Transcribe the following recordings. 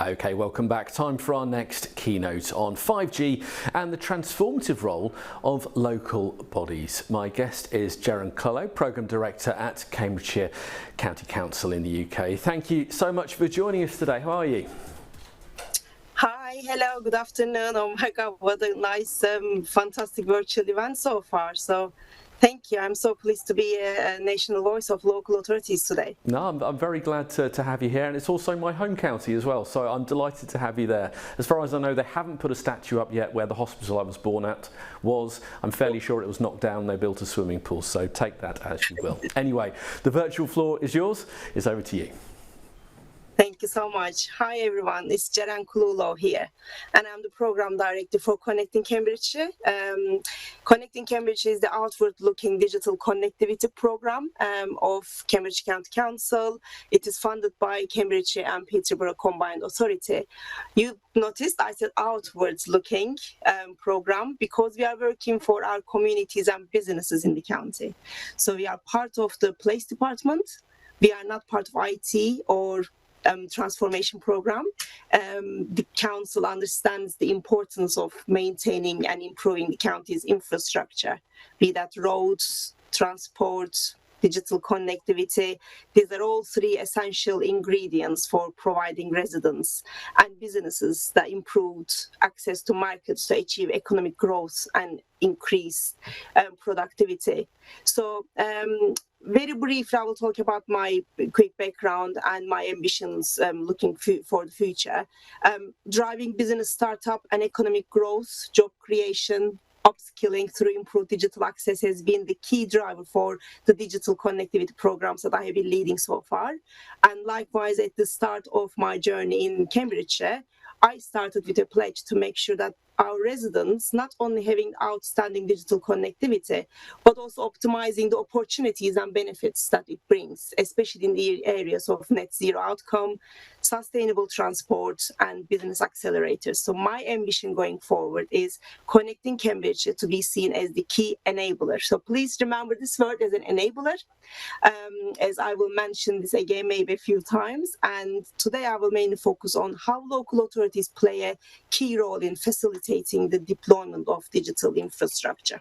Okay, welcome back. Time for our next keynote on 5G and the transformative role of local bodies. My guest is Ceren Clulow, Programme Director at Cambridgeshire County Council in the UK. Thank you so much for joining us today. How are you? Hi, hello, good afternoon. Oh my God, what a nice, fantastic virtual event so far. So thank you. I'm so pleased to be a national voice of local authorities today. No, I'm very glad to have you here, and it's also my home county as well, so I'm delighted to have you there. As far as I know, they haven't put a statue up yet where the hospital I was born at was. I'm fairly sure it was knocked down, they built a swimming pool, so take that as you will. Anyway, the virtual floor is yours. It's over to you. Thank you so much. Hi everyone, it's Ceren Clulow here, and I'm the Program Director for Connecting Cambridgeshire. Connecting Cambridgeshire is the outward-looking digital connectivity program of Cambridgeshire County Council. It is funded by Cambridgeshire and Peterborough Combined Authority. You noticed I said outwards-looking program because we are working for our communities and businesses in the county. So we are part of the Place Department. We are not part of IT or transformation program. The council understands the importance of maintaining and improving the county's infrastructure, be that roads, transport, digital connectivity. These are all three essential ingredients for providing residents and businesses that improved access to markets to achieve economic growth and increase productivity. So very briefly, I will talk about my quick background and my ambitions looking for the future. Driving business startup and economic growth, job creation, upskilling through improved digital access has been the key driver for the digital connectivity programs that I have been leading so far. And likewise, at the start of my journey in Cambridgeshire, I started with a pledge to make sure that our residents not only having outstanding digital connectivity, but also optimizing the opportunities and benefits that it brings, especially in the areas of net zero outcome, sustainable transport, and business accelerators. So my ambition going forward is connecting Cambridgeshire to be seen as the key enabler. So please remember this word as an enabler, as I will mention this again maybe a few times. And today I will mainly focus on how local authorities play a key role in facilitating the deployment of digital infrastructure.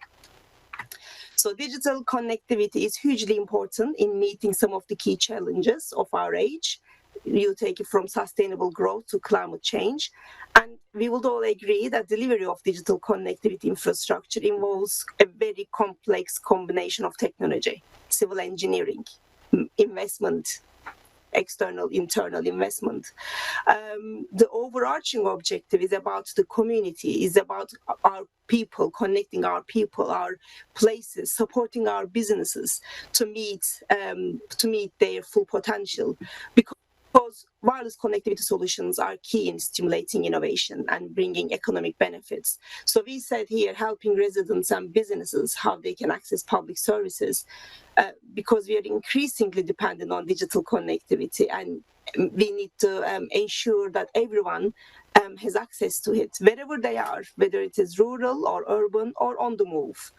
So digital connectivity is hugely important in meeting some of the key challenges of our age. You take it from sustainable growth to climate change. And we would all agree that delivery of digital connectivity infrastructure involves a very complex combination of technology, civil engineering, investment, external, internal investment. The overarching objective is about the community, is about our people, connecting our people, our places, supporting our businesses to meet their full potential. Because wireless connectivity solutions are key in stimulating innovation and bringing economic benefits. So we said here, helping residents and businesses how they can access public services, because we are increasingly dependent on digital connectivity, and we need to ensure that everyone has access to it, wherever they are, whether it is rural or urban or on the move.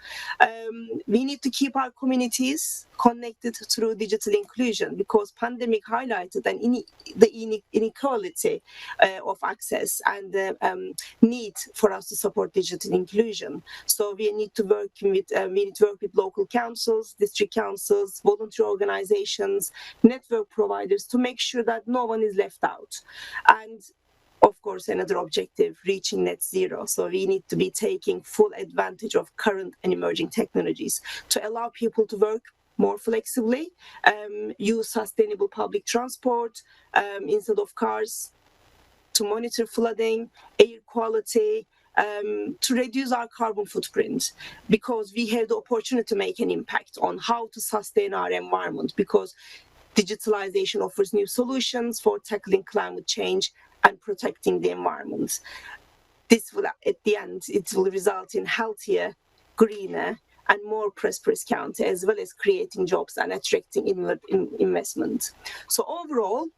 We need to keep our communities connected through digital inclusion, because pandemic highlighted the inequality of access and the need for us to support digital inclusion. So we need to work with local councils, district councils, volunteer organizations, network providers to make sure that no one is left out. And of course, another objective, reaching net zero. So we need to be taking full advantage of current and emerging technologies to allow people to work more flexibly, use sustainable public transport instead of cars, to monitor flooding, air quality, to reduce our carbon footprint, because we have the opportunity to make an impact on how to sustain our environment, because digitalization offers new solutions for tackling climate change and protecting the environment. This will, at the end, it will result in healthier, greener, and more prosperous county, as well as creating jobs and attracting investment. So overall,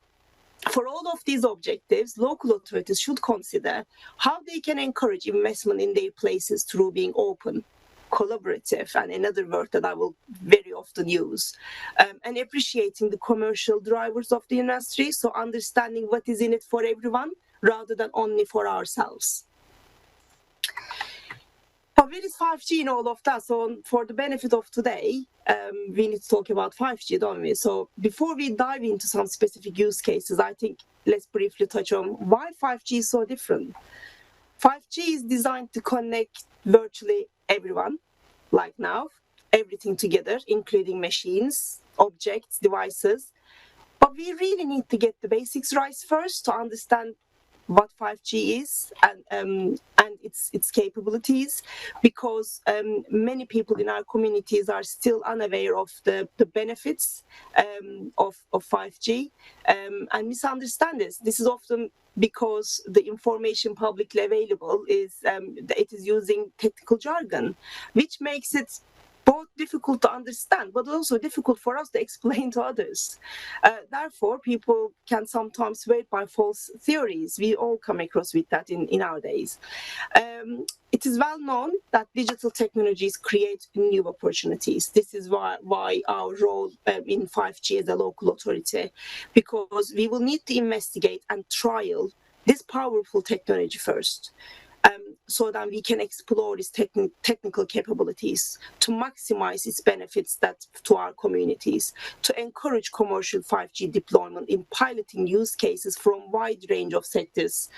for all of these objectives, local authorities should consider how they can encourage investment in their places through being open, collaborative, and another word that I will very often use, and appreciating the commercial drivers of the industry, so understanding what is in it for everyone rather than only for ourselves. But where is 5G in all of that? So for the benefit of today, we need to talk about 5G, don't we? So before we dive into some specific use cases, I think let's briefly touch on why 5G is so different. 5G is designed to connect virtually everyone, like now, everything together, including machines, objects, devices. But we really need to get the basics right first to understand what 5G is and its capabilities, because many people in our communities are still unaware of the benefits of 5G and misunderstand this. This is often because the information publicly available is it is using technical jargon, which makes it both difficult to understand, but also difficult for us to explain to others. Therefore, people can sometimes swayed by false theories. We all come across with that in our days. It is well known that digital technologies create new opportunities. This is why our role in 5G as a local authority, because we will need to investigate and trial this powerful technology first. So that we can explore its technical capabilities to maximize its benefits to our communities, to encourage commercial 5G deployment in piloting use cases from a wide range of sectors: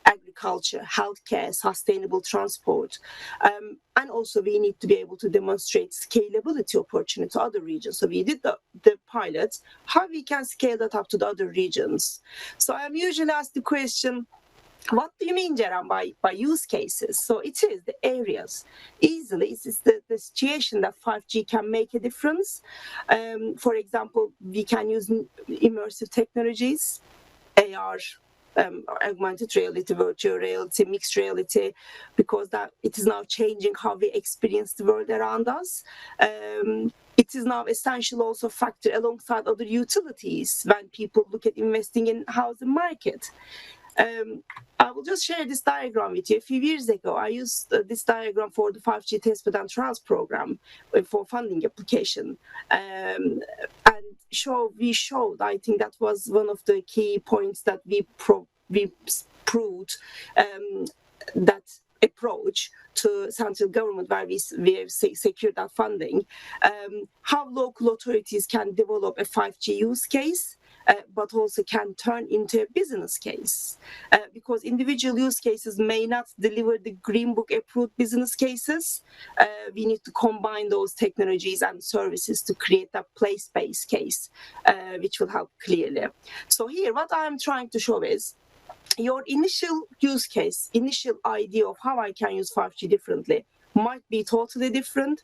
agriculture, healthcare, sustainable transport. And also we need to be able to demonstrate scalability opportunity to other regions. So we did the pilot, how we can scale that up to the other regions. So I'm usually asked the question, what do you mean, Ceren, by use cases? So it is the areas. Easily, it's the situation that 5G can make a difference. For example, we can use immersive technologies, AR, augmented reality, virtual reality, mixed reality, because that it is now changing how we experience the world around us. It is now essential also factor alongside other utilities when people look at investing in housing market. I will just share this diagram with you. A few years ago, I used this diagram for the 5G Testbed and Trials program for funding application. And we showed, I think that was one of the key points that we proved that approach to central government where we have secured that funding, how local authorities can develop a 5G use case, but also can turn into a business case, because individual use cases may not deliver the Green Book approved business cases. We need to combine those technologies and services to create a place-based case, which will help clearly. So here, what I am trying to show is your initial use case, initial idea of how I can use 5G differently might be totally different,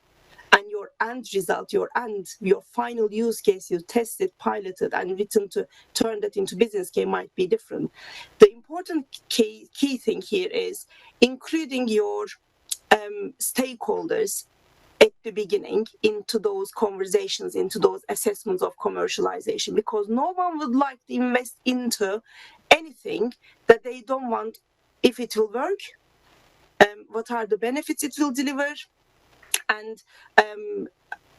and your end result, your final use case you tested, piloted, and written to turn that into business case might be different. The important key thing here is including your stakeholders at the beginning into those conversations, into those assessments of commercialization, because no one would like to invest into anything that they don't want if it will work, what are the benefits it will deliver, and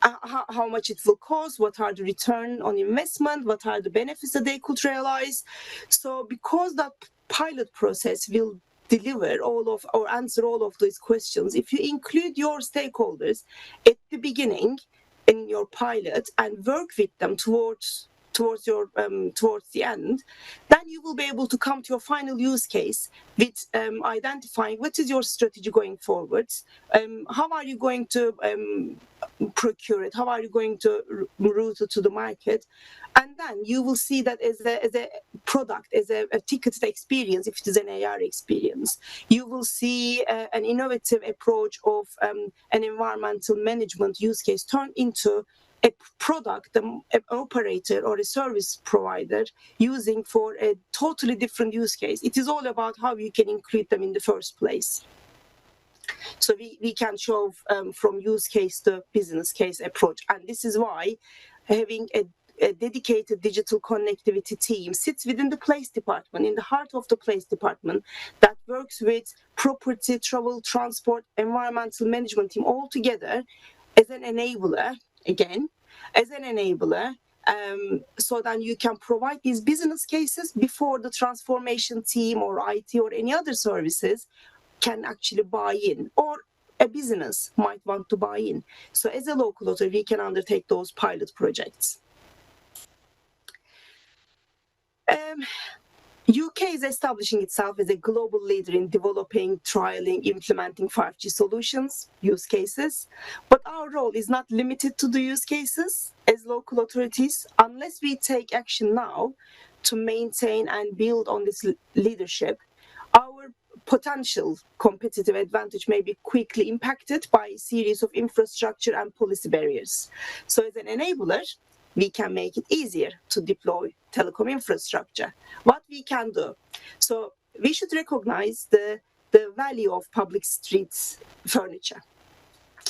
how much it will cost, what are the return on investment, what are the benefits that they could realize. So because that pilot process will deliver all of or answer all of these questions, if you include your stakeholders at the beginning in your pilot and work with them towards the end, then you will be able to come to your final use case with identifying what is your strategy going forward, how are you going to procure it, how are you going to route it to the market, and then you will see that as a product, as a ticketed experience. If it is an AR experience, you will see an innovative approach of an environmental management use case turn into a product, an operator or a service provider using for a totally different use case. It is all about how you can include them in the first place. So we can show from use case to business case approach. And this is why having a dedicated digital connectivity team sits within the place department, in the heart of the place department, that works with property, travel, transport, environmental management team all together as an enabler, again, as an enabler so then you can provide these business cases before the transformation team or IT or any other services can actually buy in, or a business might want to buy in. So as a local authority, we can undertake those pilot projects. UK is establishing itself as a global leader in developing, trialing, implementing 5G solutions, use cases. But our role is not limited to the use cases as local authorities. Unless we take action now to maintain and build on this leadership, our potential competitive advantage may be quickly impacted by a series of infrastructure and policy barriers. So as an enabler, we can make it easier to deploy telecom infrastructure. What we can do? So we should recognize the value of public streets furniture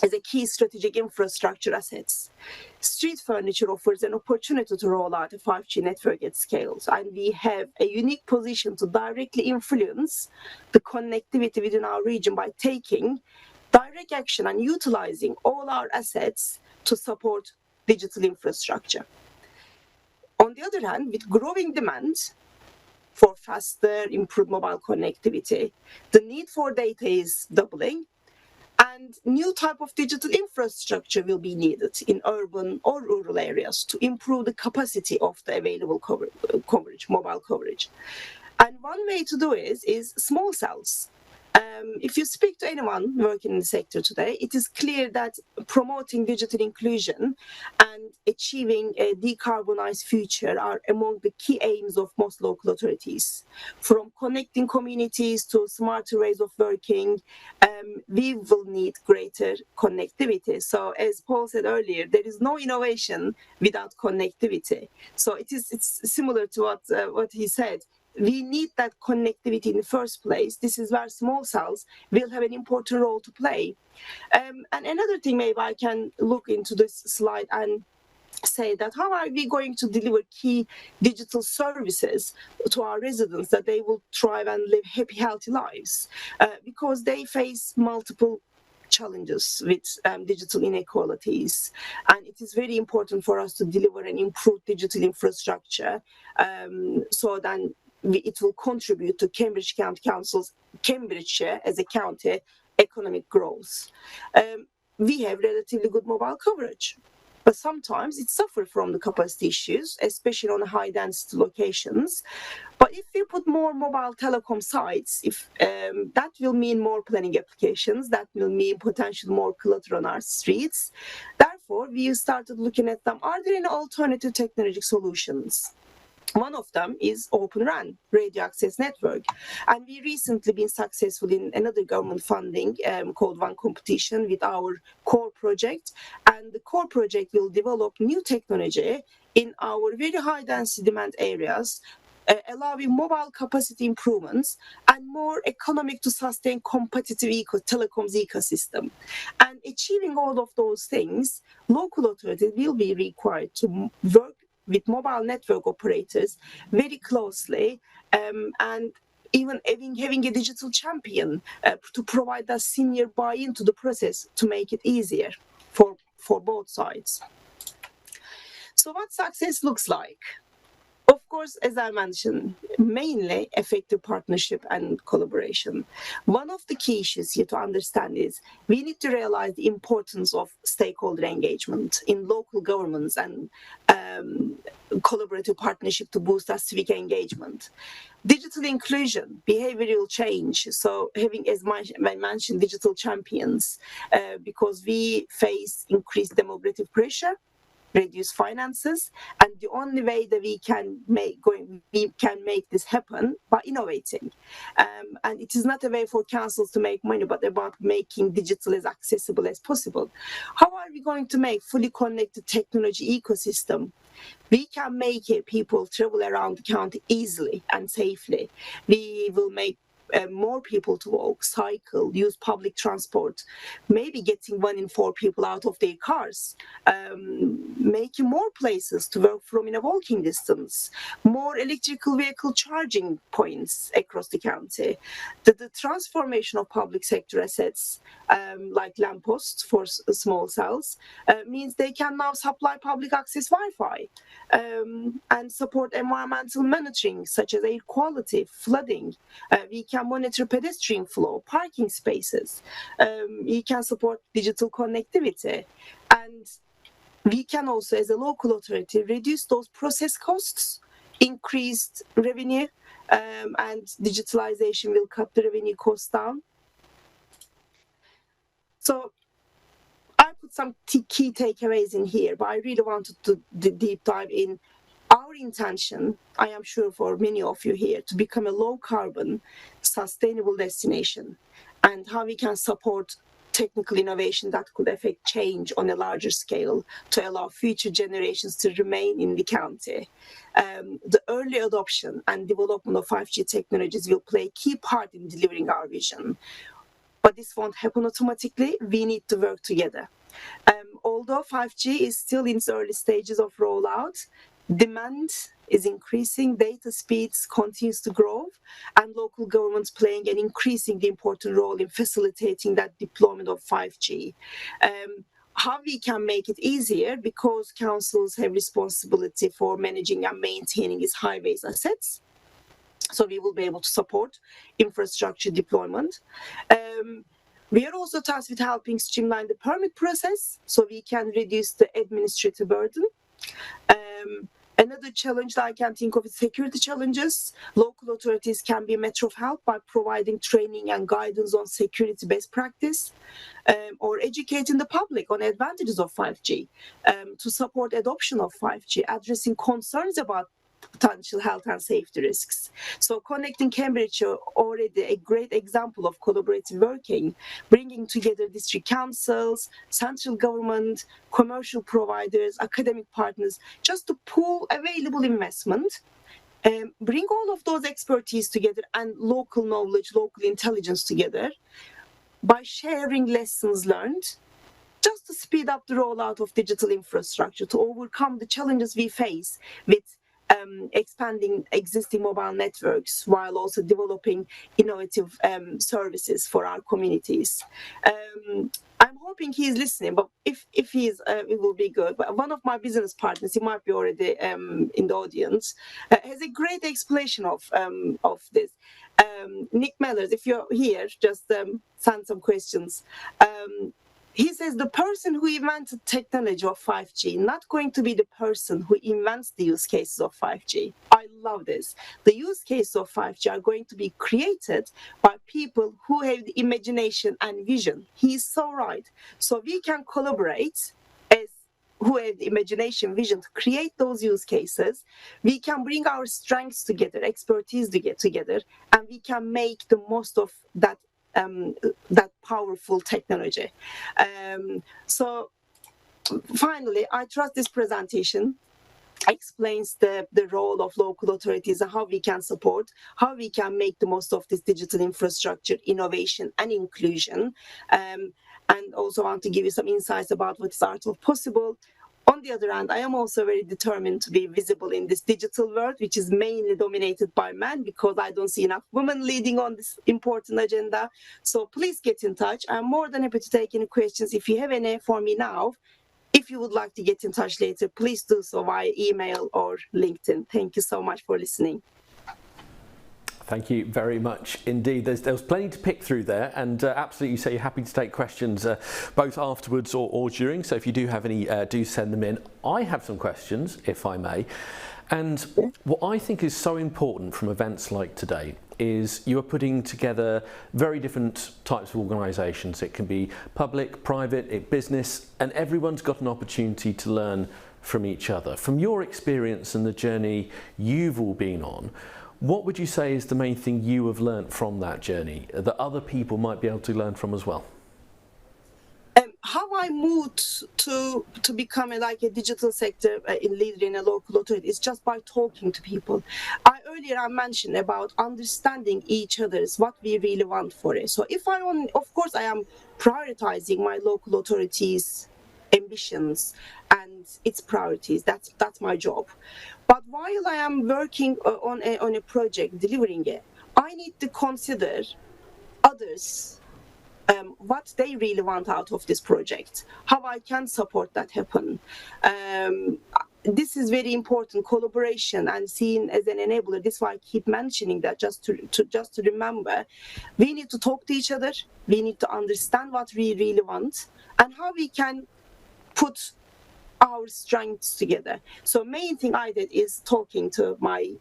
as a key strategic infrastructure assets. Street furniture offers an opportunity to roll out a 5G network at scale, and we have a unique position to directly influence the connectivity within our region by taking direct action and utilizing all our assets to support digital infrastructure. On the other hand, with growing demand for faster, improved mobile connectivity, the need for data is doubling, and new type of digital infrastructure will be needed in urban or rural areas to improve the capacity of the available coverage, mobile coverage. And one way to do it is small cells. If you speak to anyone working in the sector today, it is clear that promoting digital inclusion and achieving a decarbonized future are among the key aims of most local authorities. From connecting communities to smarter ways of working, we will need greater connectivity. So as Paul said earlier, there is no innovation without connectivity. So it's similar to what he said. We need that connectivity in the first place. This is where small cells will have an important role to play. And another thing, maybe I can look into this slide and say that how are we going to deliver key digital services to our residents that they will thrive and live happy, healthy lives? Because they face multiple challenges with digital inequalities, and it is very important for us to deliver an improved digital infrastructure so then it will contribute to Cambridgeshire County Council's Cambridgeshire as a county economic growth. We have relatively good mobile coverage, but sometimes it suffers from the capacity issues, especially on high density locations. But if we put more mobile telecom sites, that will mean more planning applications, that will mean potentially more clutter on our streets. Therefore, we started looking at them. Are there any alternative technology solutions? One of them is Open RAN, Radio Access Network. And we recently been successful in another government funding called One Competition with our core project. And the core project will develop new technology in our very high density demand areas, allowing mobile capacity improvements and more economic to sustain competitive telecoms ecosystem. And achieving all of those things, local authorities will be required to work with mobile network operators very closely, and even having a digital champion to provide that senior buy-in to the process to make it easier for both sides. So what success looks like? Of course, as I mentioned, mainly effective partnership and collaboration. One of the key issues here to understand is we need to realize the importance of stakeholder engagement in local governments and collaborative partnership to boost our civic engagement. Digital inclusion, behavioral change, so having, as I mentioned, digital champions, because we face increased demographic pressure, reduce finances, and the only way that we can make this happen by innovating. And it is not a way for councils to make money, but about making digital as accessible as possible. How are we going to make fully connected technology ecosystem? We can make it people travel around the county easily and safely. We will make more people to walk, cycle, use public transport, maybe getting 1 in 4 people out of their cars, making more places to work from in a walking distance, more electrical vehicle charging points across the county. The transformation of public sector assets, like lampposts for small cells, means they can now supply public access Wi-Fi and support environmental monitoring such as air quality, flooding. We can monitor pedestrian flow, parking spaces. We can support digital connectivity. And we can also, as a local authority, reduce those process costs, increased revenue, and digitalization will cut the revenue costs down. So I put some key takeaways in here, but I really wanted to deep dive in our intention, I am sure for many of you here, to become a low carbon, sustainable destination, and how we can support technical innovation that could affect change on a larger scale to allow future generations to remain in the county. The early adoption and development of 5G technologies will play a key part in delivering our vision. But this won't happen automatically. We need to work together. Although 5G is still in its early stages of rollout, demand is increasing, data speeds continues to grow, and local governments playing an increasingly important role in facilitating that deployment of 5G. How we can make it easier, because councils have responsibility for managing and maintaining its highways assets, so we will be able to support infrastructure deployment. We are also tasked with helping streamline the permit process so we can reduce the administrative burden. Another challenge that I can think of is security challenges. Local authorities can be a matter of help by providing training and guidance on security best practice, or educating the public on advantages of 5G, to support adoption of 5G, addressing concerns about potential health and safety risks. So Connecting Cambridgeshire, already a great example of collaborative working, bringing together district councils, central government, commercial providers, academic partners, just to pool available investment, bring all of those expertise together and local knowledge, local intelligence together by sharing lessons learned, just to speed up the rollout of digital infrastructure, to overcome the challenges we face with expanding existing mobile networks while also developing innovative services for our communities. I'm hoping he's listening, but if he is, it will be good. But one of my business partners, he might be already in the audience, has a great explanation of this. Nick Mellers, if you're here, just send some questions. He says the person who invented technology of 5G not going to be the person who invents the use cases of 5G. I love this. The use cases of 5G are going to be created by people who have the imagination and vision. He's so right. So we can collaborate as who have the imagination, vision to create those use cases. We can bring our strengths together, expertise together, and we can make the most of that powerful technology. So finally, I trust this presentation explains the role of local authorities and how we can support, how we can make the most of this digital infrastructure, innovation and inclusion. And also want to give you some insights about what is art of possible. On the other hand, I am also very determined to be visible in this digital world, which is mainly dominated by men, because I don't see enough women leading on this important agenda. So please get in touch. I'm more than happy to take any questions. If you have any for me now, if you would like to get in touch later, please do so via email or LinkedIn. Thank you so much for listening. Thank you very much indeed. There was plenty to pick through there, and absolutely, you say you're happy to take questions both afterwards or during. So if you do have any, do send them in. I have some questions, if I may. And what I think is so important from events like today is you are putting together very different types of organisations. It can be public, private, business, and everyone's got an opportunity to learn from each other. From your experience and the journey you've all been on, what would you say is the main thing you have learnt from that journey that other people might be able to learn from as well? How I moved to become a digital sector leader in a local authority is just by talking to people. I earlier I mentioned about understanding each other's what we really want for it. So if of course I am prioritizing my local authorities' ambitions and its priorities. That's my job. But while I am working on a project, delivering it, I need to consider others, what they really want out of this project, how I can support that happen. This is very important, collaboration and seen as an enabler. This is why I keep mentioning that, just to remember, we need to talk to each other, we need to understand what we really want and how we can put our strengths together. So main thing I did is talking to my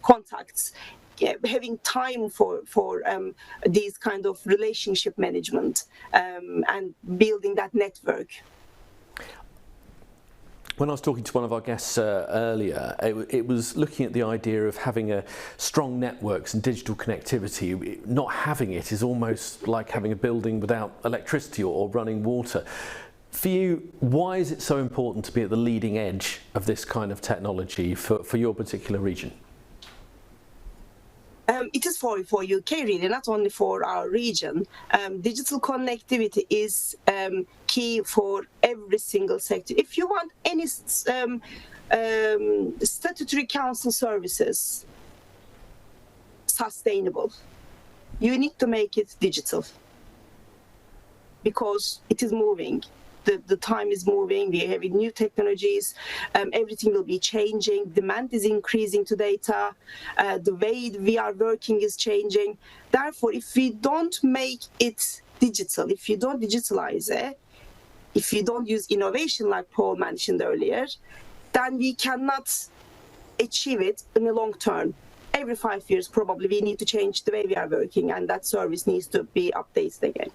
contacts, having time for these kind of relationship management and building that network. When I was talking to one of our guests earlier, it was looking at the idea of having a strong networks and digital connectivity. Not having it is almost like having a building without electricity or running water. For you, why is it so important to be at the leading edge of this kind of technology for your particular region? It is for UK really, not only for our region. Digital connectivity is key for every single sector. If you want any statutory council services sustainable, you need to make it digital because it is moving. The time is moving, we have new technologies, everything will be changing, demand is increasing to data, the way we are working is changing. Therefore, if we don't make it digital, if you don't digitalize it, if you don't use innovation like Paul mentioned earlier, then we cannot achieve it in the long term. Every 5 years probably we need to change the way we are working and that service needs to be updated again.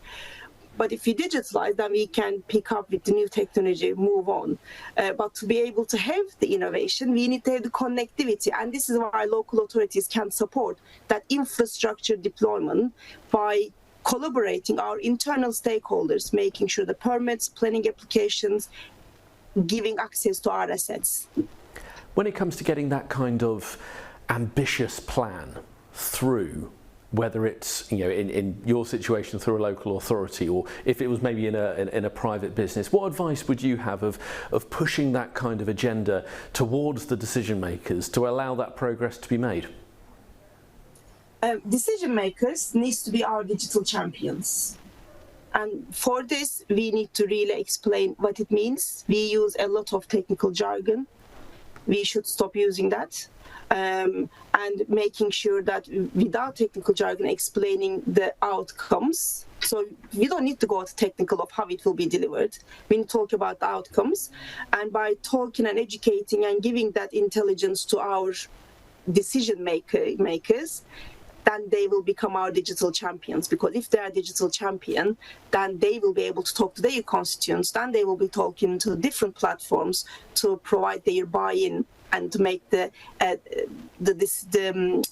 But if we digitalize, then we can pick up with the new technology, move on. But to be able to have the innovation, we need to have the connectivity. And this is why local authorities can support that infrastructure deployment by collaborating our internal stakeholders, making sure the permits, planning applications, giving access to our assets. When it comes to getting that kind of ambitious plan through, whether it's in your situation through a local authority or if it was maybe in a private business, what advice would you have of pushing that kind of agenda towards the decision makers to allow that progress to be made? Decision makers needs to be our digital champions. And for this, we need to really explain what it means. We use a lot of technical jargon. We should stop using that. And making sure that without technical jargon explaining the outcomes. So we don't need to go to technical of how it will be delivered. We need to talk about the outcomes. And by talking and educating and giving that intelligence to our decision makers, then they will become our digital champions. Because if they are digital champion, then they will be able to talk to their constituents, then they will be talking to different platforms to provide their buy-in and to make the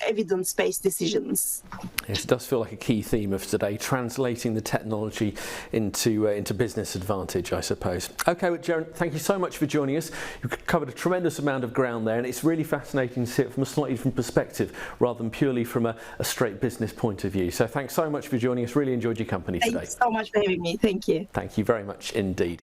evidence-based decisions. Yes, it does feel like a key theme of today, translating the technology into business advantage, I suppose. Okay, well, Ceren, thank you so much for joining us. You've covered a tremendous amount of ground there, and it's really fascinating to see it from a slightly different perspective rather than purely from a straight business point of view. So thanks so much for joining us. Really enjoyed your company today. Thanks so much for having me. Thank you. Thank you very much indeed.